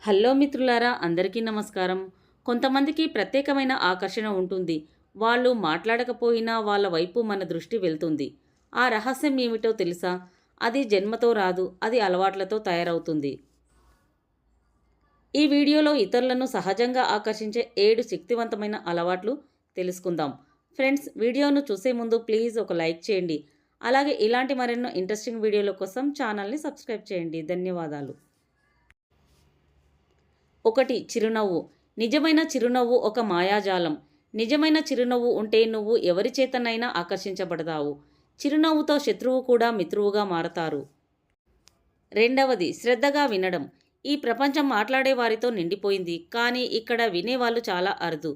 Hello మిత్రులారా, అందరికీ నమస్కారం. కొంతమందికి ప్రత్యేకమైన ఆకర్షణ ఉంటుంది. వాళ్ళు మాట్లాడకపోయినా వాళ్ళ వైపు మన దృష్టి వెళ్తుంది. ఆ రహస్యం ఏమిటో తెలుసా? అది జన్మతో రాదు, అది అలవాట్లతో తయారవుతుంది. ఈ వీడియోలో ఇతరులను సహజంగా ఆకర్షించే 7 శక్తివంతమైన అలవాట్లు తెలుసుకుందాం. ఫ్రెండ్స్, వీడియోను చూసే ముందు ప్లీజ్ ఒక లైక్ చేయండి. అలాగే ఇలాంటి మరెన్నో ఇంట్రెస్టింగ్ వీడియోల కోసం ఛానల్ని సబ్స్క్రైబ్ చేయండి. ధన్యవాదాలు. 1. చిరునవ్వు. నిజమైన చిరునవ్వు ఒక మాయాజాలం. నిజమైన చిరునవ్వు ఉంటే నువ్వు ఎవరి చేతనైనా ఆకర్షించబడతావు. చిరునవ్వుతో శత్రువు కూడా మిత్రువుగా మారతారు. 2. శ్రద్ధగా వినడం. ఈ ప్రపంచం మాట్లాడే వారితో నిండిపోయింది, కానీ ఇక్కడ వినేవాళ్ళు చాలా అరుదు.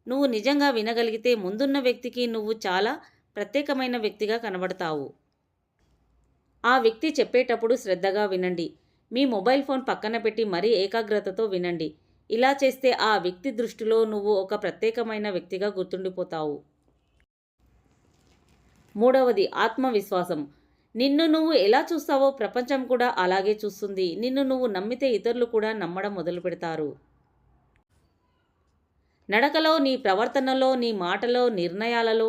నువ్వు నిజంగా వినగలిగితే ముందున్న వ్యక్తికి నువ్వు చాలా ప్రత్యేకమైన వ్యక్తిగా కనబడతావు. ఆ వ్యక్తి చెప్పేటప్పుడు శ్రద్ధగా వినండి. మీ మొబైల్ ఫోన్ పక్కన పెట్టి మరీ ఏకాగ్రతతో వినండి. ఇలా చేస్తే ఆ వ్యక్తి దృష్టిలో నువ్వు ఒక ప్రత్యేకమైన వ్యక్తిగా గుర్తుండిపోతావు. 3. ఆత్మవిశ్వాసం. నిన్ను నువ్వు ఎలా చూస్తావో ప్రపంచం కూడా అలాగే చూస్తుంది. నిన్ను నువ్వు నమ్మితే ఇతరులు కూడా నమ్మడం మొదలు పెడతారు. నడకలో, నీ ప్రవర్తనలో, నీ మాటలో, నిర్ణయాలలో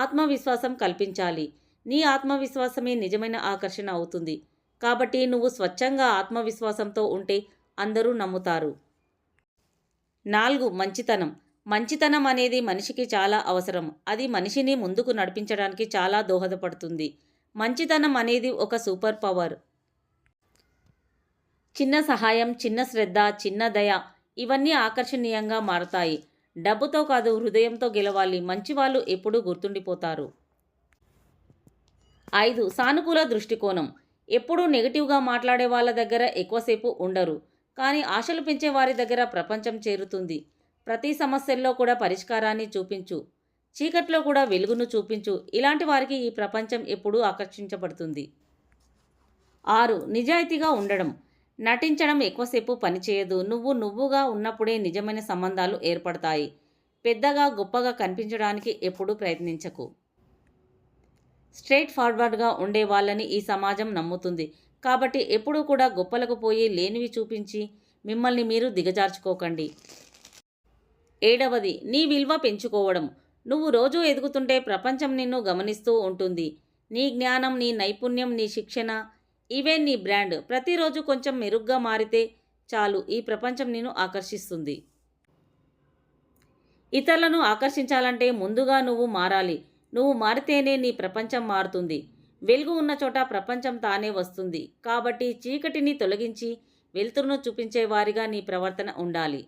ఆత్మవిశ్వాసం కల్పించాలి. నీ ఆత్మవిశ్వాసమే నిజమైన ఆకర్షణ అవుతుంది. కాబట్టి నువ్వు స్వచ్ఛంగా ఆత్మవిశ్వాసంతో ఉంటే అందరూ నమ్ముతారు. 4. మంచితనం. మంచితనం అనేది మనిషికి చాలా అవసరం. అది మనిషిని ముందుకు నడిపించడానికి చాలా దోహదపడుతుంది. మంచితనం అనేది ఒక సూపర్ పవర్. చిన్న సహాయం, చిన్న శ్రద్ధ, చిన్న దయ ఇవన్నీ ఆకర్షణీయంగా మారతాయి. డబ్బుతో కాదు, హృదయంతో గెలవాలి. మంచివాళ్ళు ఎప్పుడూ గుర్తుండిపోతారు. 5. సానుకూల దృష్టికోణం. ఎప్పుడూ నెగిటివ్గా మాట్లాడే వాళ్ళ దగ్గర ఎక్కువసేపు ఉండరు, కానీ ఆశలు పెంచే వారి దగ్గర ప్రపంచం చేరుతుంది. ప్రతి సమస్యల్లో కూడా పరిష్కారాన్ని చూపించు. చీకట్లో కూడా వెలుగును చూపించు. ఇలాంటి వారికి ఈ ప్రపంచం ఎప్పుడూ ఆకర్షించబడుతుంది. 6. నిజాయితీగా ఉండడం. నటించడం ఎక్కువసేపు పనిచేయదు. నువ్వు నువ్వుగా ఉన్నప్పుడే నిజమైన సంబంధాలు ఏర్పడతాయి. పెద్దగా గొప్పగా కనిపించడానికి ఎప్పుడూ ప్రయత్నించకు. స్ట్రైట్ ఫార్వర్డ్గా ఉండే వాళ్ళని ఈ సమాజం నమ్ముతుంది. కాబట్టి ఎప్పుడూ కూడా గొప్పలకు పోయి లేనివి చూపించి మిమ్మల్ని మీరు దిగజార్చుకోకండి. 7. నీ విలువ పెంచుకోవడం. నువ్వు రోజూ ఎదుగుతుంటే ప్రపంచం నిన్ను గమనిస్తూ ఉంటుంది. నీ జ్ఞానం, నీ నైపుణ్యం, నీ శిక్షణ ఇవే నీ బ్రాండ్. ప్రతిరోజు కొంచెం మెరుగ్గా మారితే చాలు, ఈ ప్రపంచం నిన్ను ఆకర్షిస్తుంది. ఇతరులను ఆకర్షించాలంటే ముందుగా నువ్వు మారాలి. నువ్వు మారితేనే నీ ప్రపంచం మారుతుంది. వెలుగు ఉన్న చోట ప్రపంచం తానే వస్తుంది. కాబట్టి చీకటిని తొలగించి వెలుతురును చూపించే వారిగా నీ ప్రవర్తన ఉండాలి.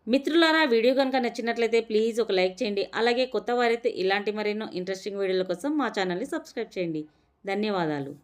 మిత్రులారా, వీడియో కనుక నచ్చినట్లయితే ప్లీజ్ ఒక లైక్ చేయండి. అలాగే కొత్త వారైతే ఇలాంటి మరెన్నో ఇంట్రెస్టింగ్ వీడియోల కోసం మా ఛానల్ని సబ్స్క్రైబ్ చేయండి. ధన్యవాదాలు.